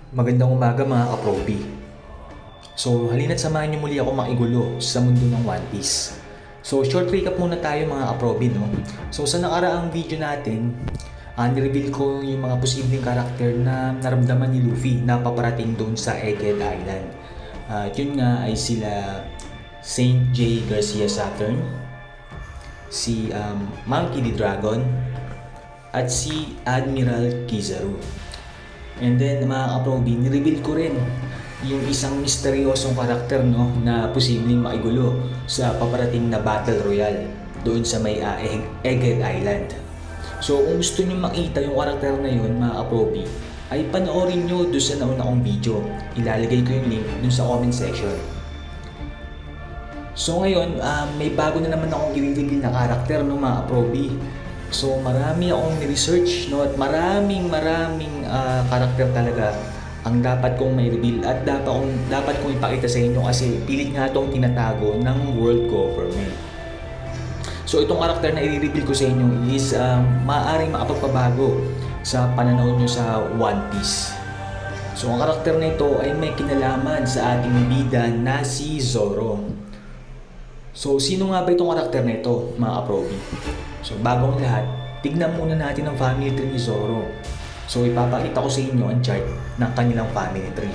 Magandang umaga mga kaprobi. So, halina't samahan niyo muli ako makigulo sa mundo ng One Piece. So, short recap muna tayo mga kaprobi, no? So, sa nakaraang video natin, nireveal ko yung mga posibleng karakter na naramdaman ni Luffy na paparating doon sa Egghead Island. At yun nga ay sila Saint J. Garcia Saturn, si Monkey D. Dragon, at si Admiral Kizaru. And then mga kaprobi, nireveal ko rin yung isang misteryosong karakter, no, na posibleng makigulo sa paparating na Battle Royale doon sa may Egghead Island. So kung gusto nyo makita yung karakter na yun mga kaprobi, ay panoorin nyo doon sa nauna kong video. Ilalagay ko yung link doon sa comment section. So ngayon, may bago na naman akong i-reveal na karakter, no mga kaprobi. So marami akong research, no, at maraming karakter talaga ang dapat kong may reveal at dapat kong ipakita sa inyo kasi pilit nga itong tinatago ng world government. So itong karakter na i-reveal ko sa inyo is maaaring makapagpabago sa pananaw nyo sa One Piece. So ang karakter na ito ay may kinalaman sa ating bida na si Zoro. So sino nga ba itong karakter na ito mga kaprobi? So bagong lahat, tignan muna natin ang family tree ni Zoro. So ipapakita ko sa inyo ang chart ng kanilang family tree.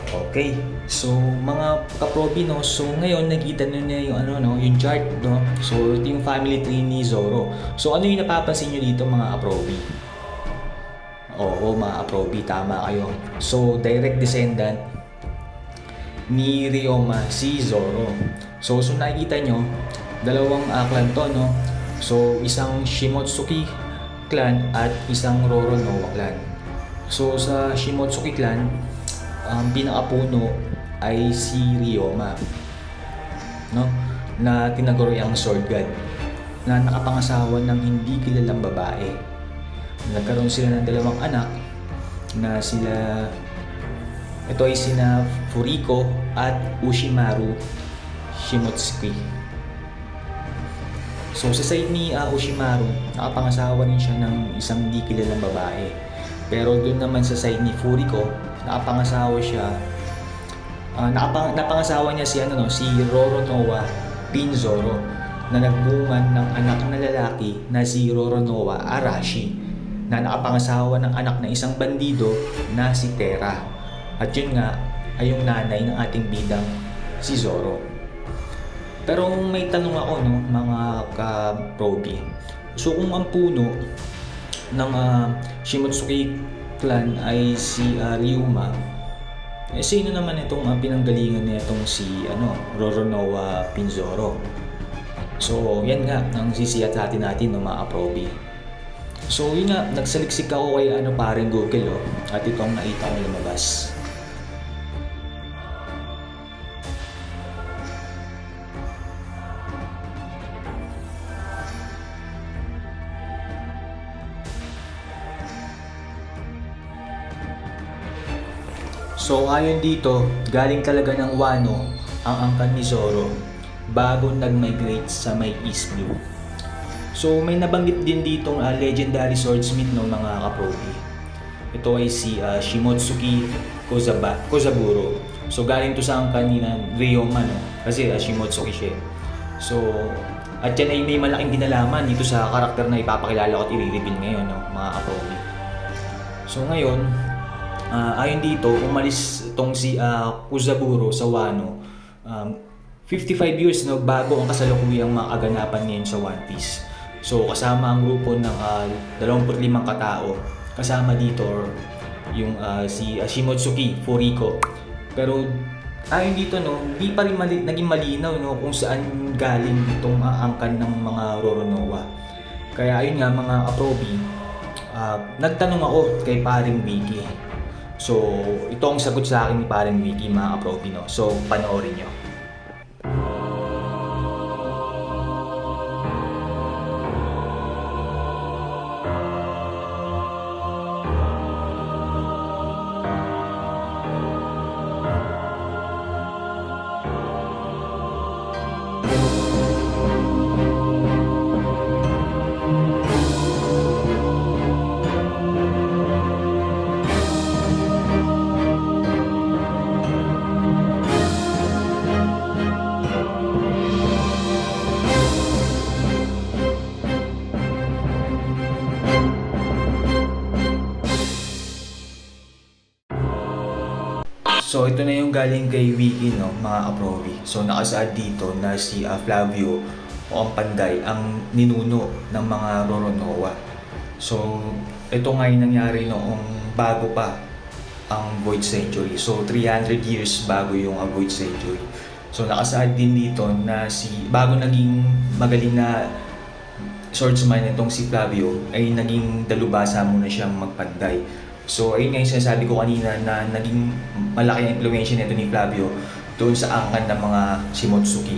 Okay, so mga kaprobi, no, so ngayon nakita nyo na yung yung chart, no. So ito yung family tree ni Zoro. So ano yung napapansin nyo dito mga kaprobi? Oo mga kaprobi, tama kayo. So direct descendant ni Ryoma si Zoro. So nakikita nyo, dalawang clan to, no? So, isang Shimotsuki clan at isang Roronoa clan. So, sa Shimotsuki clan, ang pinakapuno ay si Ryoma, no? Na tinaguri ang sword god, na nakapangasawa ng hindi kilalang babae. Nagkaroon sila ng dalawang anak na ito ay sina Furiko at Ushimaru Shimotsuki. So sa side ni Ushimaru, nakapangasawa rin siya ng isang di kilalang babae. Pero doon naman sa side ni Furiko, nakapangasawa niya si Roronoa Pinzoro na nagbungan ng anak na lalaki na si Roronoa Arashi na nakapangasawa ng anak na isang bandido na si Terra. At yun nga ay yung nanay ng ating bidang si Zoro. Pero may tanong ako, no, mga ka-probi. So kung ang puno ng Shimotsuki clan ay si Ryuma, sino naman itong pinanggalingan niya itong si Roronoa Pinzoro? So yan nga ang sisiyatatin natin, no, mga ka-probi. So yun nga, nagsaliksik ako kay paring Google, at ito ang nakita kong lumabas. So ayon dito, galing talaga ng Wano ang angkan ni Zoro bago nag-migrate sa may East Blue. So may nabanggit din ditong legendary swordsmith, no, mga kaprobi. Ito ay si Shimotsuki Kozaburo. So galing to sa angkan ni Ryoma, no, kasi Shimotsuki siya. So at yan ay may malaking kinalaman dito sa karakter na ipapakilala ko at i-reveal ngayon, no, mga kaprobi. So ngayon, ayon dito, umalis itong si Kozaburo sa Wano 55 years, no, bago ang kasalukuyang mga kaganapan ngayon sa One Piece. So kasama ang grupo ng 25 katao, kasama dito yung si Shimotsuki Furiko. Pero ayon dito, no, di pa rin naging malinaw, no, kung saan galing itong angkan ng mga Roronoa. Kaya ayun nga mga kaprobi, nagtanong ako kay paring Wiki. So, ito ang sagot sa akin ni paring Wiki, mga kaprobi, no? So, panoorin nyo. So ito na yung galing kay Wiki, no, mga kaprobi. So nakasaad dito na si Flavio o ang Panday ang ninuno ng mga Roronoa. So ito nga yung nangyari noong bago pa ang Void Century. So 300 years bago yung Void Century. So nakasaad din dito na bago naging magaling na swordsman itong si Flavio ay naging dalubhasa muna siyang magpanday. So ayun nga yung sinasabi ko kanina na naging malaki ang impluwensya nito ni Flavio doon sa angkan ng mga Shimotsuki.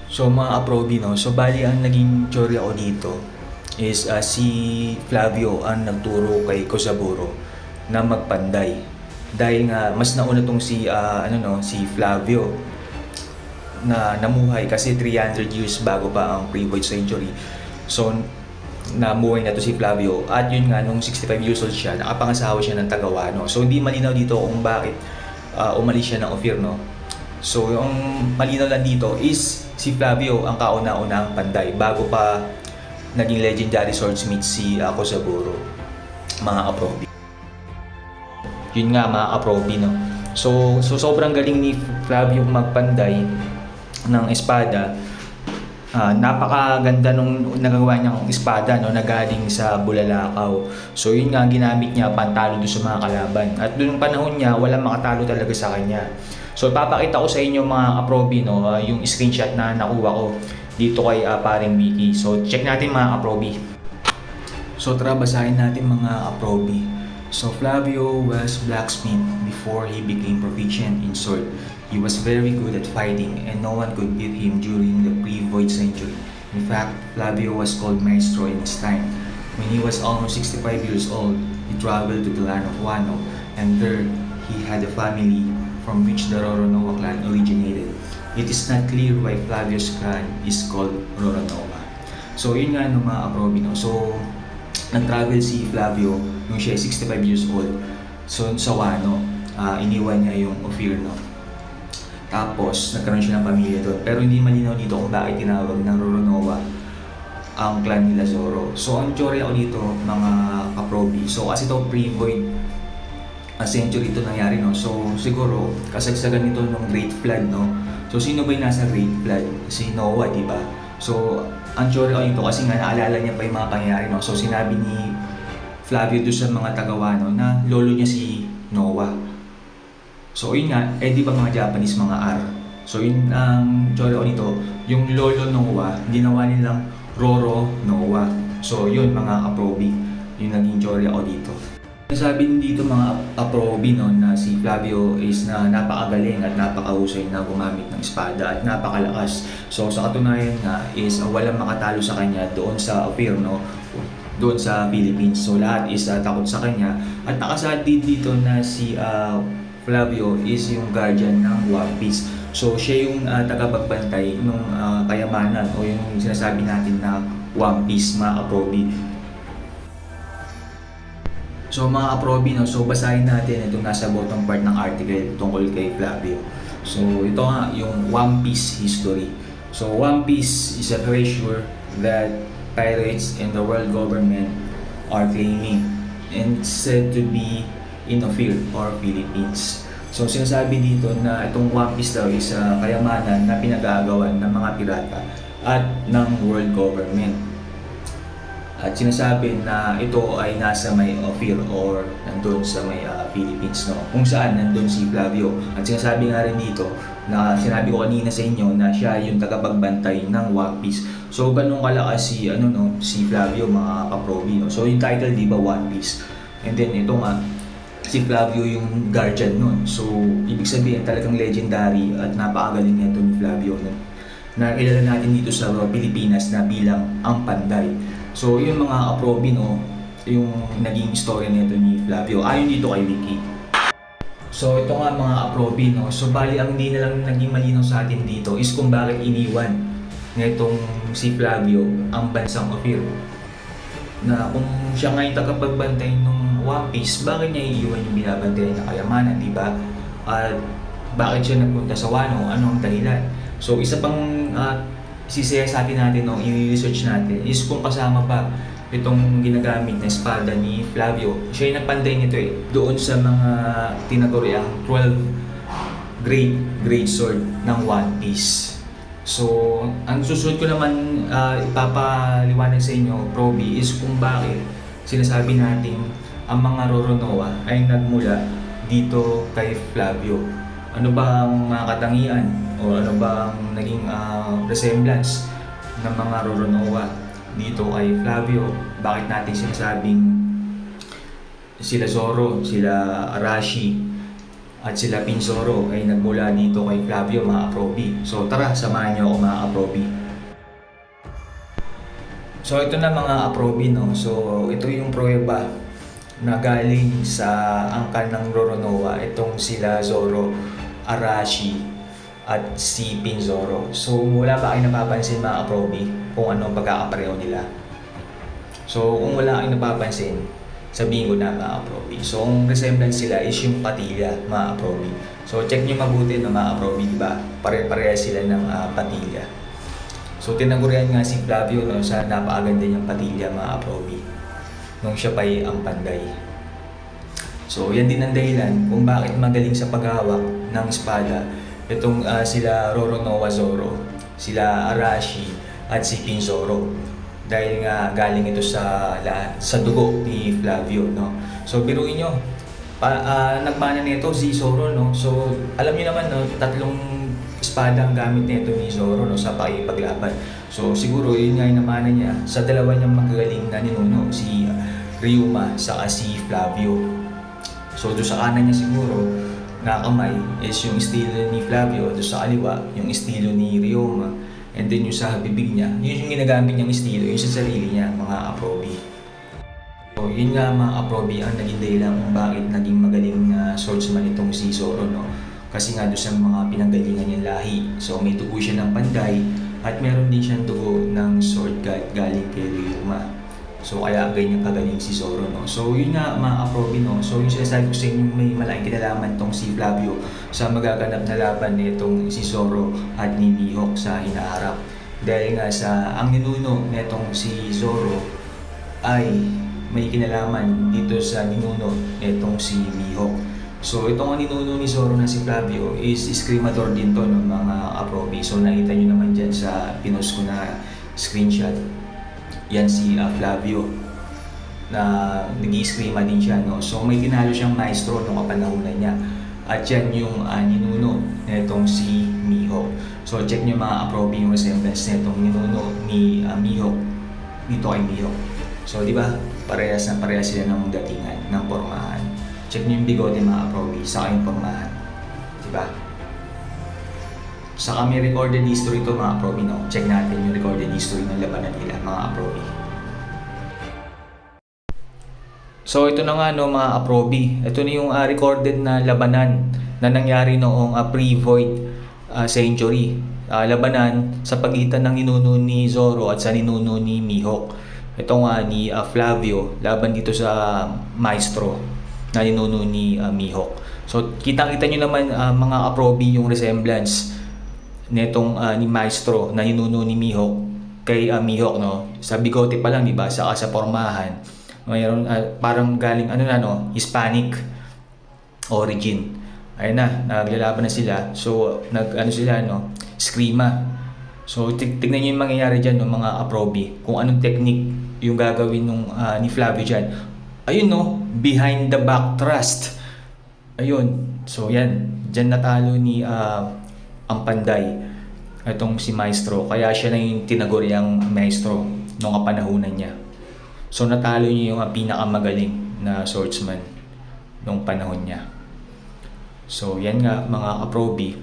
So mga kaprobi, no, so bali ang naging teorya ko dito is si Flavio ang nagturo kay Kozaburo na magpanday. Dahil nga mas nauna tong si Flavio na namuhay kasi 300 years bago pa ang pre-Void Century. So namuhay na to si Flavio at yun nga nung 65 years old siya, nakapangasawa siya ng Tagawano. So hindi malinaw dito kung bakit umalis siya ng Ofirno. So yung malinaw lang dito is si Flavio ang kauna-unang panday bago pa naging legendary swordsmith si Kozaburo, mga kaprobi. Yun nga mga kaprobi, no. So sobrang galing ni Flavio magpanday ng espada. Napakaganda nung nagawa niyang espada, no, na galing sa Bulalakaw. So yun nga ginamit niya pantalo doon sa mga kalaban. At doon panahon niya walang makatalo talaga sa kanya. So papakita ko sa inyo mga kaprobi, no, yung screenshot na nakuha ko dito kay paring Wiki. So check natin mga kaprobi. So tara basahin natin mga kaprobi. So Flavio was blacksmith before he became proficient in sword. He was very good at fighting and no one could beat him during the pre-Void Century. In fact, Flavio was called Maestro in his time. When he was almost 65 years old, he traveled to the land of Wano and there he had a family from which the Roronoa clan originated. It is not clear why Flavio's clan is called Roronoa. So yun nga no, mga kaprobi, no. So nag-travel si Flavio nung siya 65 years old. So sa Wano, iniwan niya yung Ofirno. Tapos nagkaroon siya ng pamilya doon. Pero hindi malinaw dito kung bakit tinawag ng Roronoa ang clan nila Zoro. So ang teorya ko dito mga kaprobi. So kasi ito pre-Void Century ito nangyari, no. So siguro kasagsagan nito ng Great Flood, no. So sino ba yung nasa Great Flood? Si Noah, di ba? So ang teorya ko dito kasi nga naalala niya pa yung mga pangyayari, no. So sinabi ni Flavio doon sa mga Tagawano na lolo niya si Noah. So yun nga, di ba mga Japanese mga R? So yun ang teorya ko dito, yung lolo Noah, ginawa nilang Roro Noah. So yun mga kaprobi, yung naging teorya ko dito. Sabi din dito mga kaprobi, no, na si Flavio is na napakagaling at napakahusay na gumamit ng espada at napakalakas. So sa katunayan nga is walang makatalo sa kanya doon sa Ofirno, doon sa Philippines. So lahat is takot sa kanya. At nakasaad din dito na si Flavio is yung guardian ng One Piece. So siya yung tagapagbantay ng kayamanan o yung sinasabi natin na One Piece, mga kaprobi. So mga kaprobi, no, so basahin natin itong nasa bottom part ng article tungkol kay Flavio. So ito nga yung One Piece history. So One Piece is a treasure that pirates and the world government are claiming and said to be in Ophir or Philippines. So sinasabi dito na itong One Piece daw is kayamanan na pinag-aagawan ng mga pirata at ng world government. At sinasabi na ito ay nasa may Ophir or nandun sa may Philippines, no, kung saan nandun si Flavio. At sinasabi nga rin dito na sinabi ko kanina sa inyo na siya yung tagapagbantay ng One Piece. So ganun kalakas si Flavio, mga kaprobi, no? So yung title, di ba, One Piece. And then ito nga si Flavio yung guardian nun. So ibig sabihin talagang legendary at napakagaling nito ni Flavio, no? Na kilala natin dito sa Pilipinas na bilang ang Panday. So yung mga kaprobi, no, yung naging istorya nito ni Flavio ayon dito kay Wiki. So ito nga mga kaprobi, no, so bali ang hindi na lang naging malinaw sa atin dito is kung bakit iniwan nitong si Flavio ang bansang Ophir. Na kung siya nga yung tagapagbantay ng One Piece, bakit niya iiwan yung binabantay na kayamanan, di ba? At bakit siya nagpunta sa Wano? Ano ang dahilan? So isa pang sisiyasatin natin, no, i-research natin is kung kasama pa itong ginagamit na espada ni Flavio. Siya yung nagpanday nito doon sa mga tinaguriang 12 great sword ng One Piece. So, ang susunod ko naman ipapaliwanag sa inyo, Proby, is kung bakit sinasabi natin ang mga Roronoa ay nagmula dito kay Flavio. Ano ba ang mga katangian o ano ba ang naging resemblance ng mga Roronoa dito kay Flavio? Bakit natin sinasabing sila Zoro, sila Arashi, at sila Pinzoro ay nagmula dito kay Flavio, mga Proby? So tara, samahan niyo ako, mga Proby. So ito na, mga Proby, no? So ito yung pruweba na galing sa angkan ng Roronoa, itong sila Zoro, Arashi, at si Pinzoro. So wala ba kayo napapansin, mga Proby, kung anong pagkakapareho nila? So kung wala kayong napapansin, sabihin ko na, mga Proby. So ang resemblance sila is yung patilya, mga Proby. So check nyo mabuti, no, mga Proby, diba? Pare-pareha sila ng patilya. So tinagurian nga si Flavio, no, sa napakaganda niyang patilya, mga Proby, nung siya pa'y ang panday. So yan din ang dahilan kung bakit magaling sa paghawak ng espada itong sila Roronoa Zoro, sila Arashi, at si Pinzoro. Dahil nga galing ito sa dugo ni Flavio, no. So biruin nyo, nagmana nito si Zoro, no. So alam niyo naman, no, tatlong espada ang gamit nito ni Zoro, no, sa pakipaglaban. So siguro yun nga yung namana niya sa dalawa niyang magagaling na ninuno, si Ryuma saka si Flavio. So doon sa kanan niya siguro na kamay is yung estilo ni Flavio, doon sa kaliwa yung estilo ni Ryuma. And then yung sa bibig niya, yun yung ginagamit niyang estilo, yung sa sarili niya, mga Proby. So yun nga, mga Proby, ang naging dahilan kung bakit naging magaling na swordsman itong si Zoro, no? Kasi nga doon sa mga pinanggalingan niyang lahi. So may dugo siya ng panday at meron din siyang dugo ng sword god galing kay Ryuma. So kaya ganyan kagaling si Zoro, no? So yun nga, mga Proby, no? So yung sinasabi ko sa inyo, may malaking kinalaman itong si Flavio sa magaganap na laban nitong si Zoro at ni Mihawk sa hinaharap. Dahil nga sa ang ninuno nitong si Zoro ay may kinalaman dito sa ninuno nitong si Mihawk. So itong ninuno ni Zoro na si Flavio is screamador din to, no, mga Proby. So nakita nyo naman dyan sa pinost ko na screenshot. Yan si Flavio na nag-i-screama din siya, no? So may tinalo siyang maestro nung kapanahunan niya. At yan yung ninuno nitong si Mihawk. So check nyo, mga Proby, yung resemblance nitong ninuno ni Mihawk dito kay Mihawk. So di ba, parehas na parehas sila ng datingan, ng pormahan. Check nyo yung bigote, mga Proby, sa kayong pormahan. Di ba? Saka may recorded history to, mga Proby, no? Check natin yung recorded history ng labanan nila, mga Proby. So ito na nga, no, mga Proby. Ito na yung recorded na labanan na nangyari noong pre-void century. Labanan sa pagitan ng ninuno ni Zoro at sa ninuno ni Mihawk. Ito nga ni Flavio laban dito sa maestro na ninuno ni Mihawk. So kitang-kita nyo naman, mga Proby, yung resemblance netong ni maestro na ninuno ni Mihawk kay Mihawk, no? Sa bigote pa lang, di ba? Saka sa pormahan, mayroon parang galing Hispanic origin. Ayun na, naglalaban na sila. So sila, no? Screama. So tignan niyo yung mangyayari diyan, no, mga Proby, kung anong technique yung gagawin nung ni Flavio diyan. Ayun, no, behind the back thrust. Ayun. So yan, diyan natalo ni ang panday itong si maestro, kaya siya na yung tinaguriang maestro nung kapanahunan niya. So natalo niya yung pinakamagaling na swordsman nung panahon niya. So yan nga, mga Proby,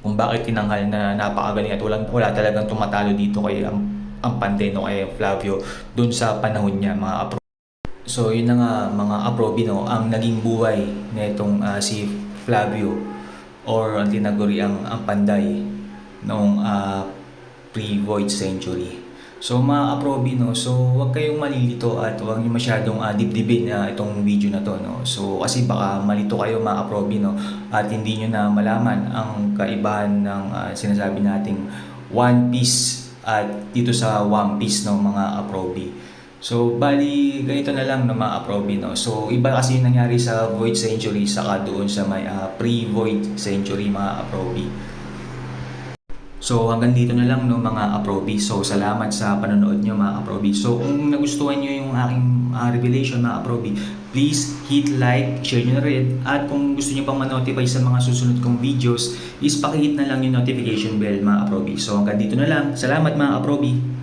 kung bakit tinanghal na napakagaling at wala talagang tumatalo dito kay ang panday, no, kay Flavio dun sa panahon niya, mga Proby. So yun na nga, mga Proby, no, ang naging buhay nitong si Flavio or ang tinaguri ang panday noong pre-void century. So mga Proby, no, so huwag kayong malilito at huwag niyo masyadong dibdibin itong video na to, no. So kasi baka malito kayo, mga Proby, no, at hindi niyo na malaman ang kaibahan ng sinasabi nating One Piece at dito sa One Piece, no, mga Proby. So, bali, ganito na lang no, mga kaprobi, no? So, iba kasi yung nangyari sa Void Century saka doon sa may pre-Void Century, mga kaprobi. So, hanggang dito na lang no, mga kaprobi. So, salamat sa panonood nyo, mga kaprobi. So, kung nagustuhan nyo yung aking revelation, mga kaprobi, please hit like, share nyo na rin. At kung gusto nyo pang ma-notify sa mga susunod kong videos, is pakihit na lang yung notification bell, mga kaprobi. So, hanggang dito na lang. Salamat, mga kaprobi.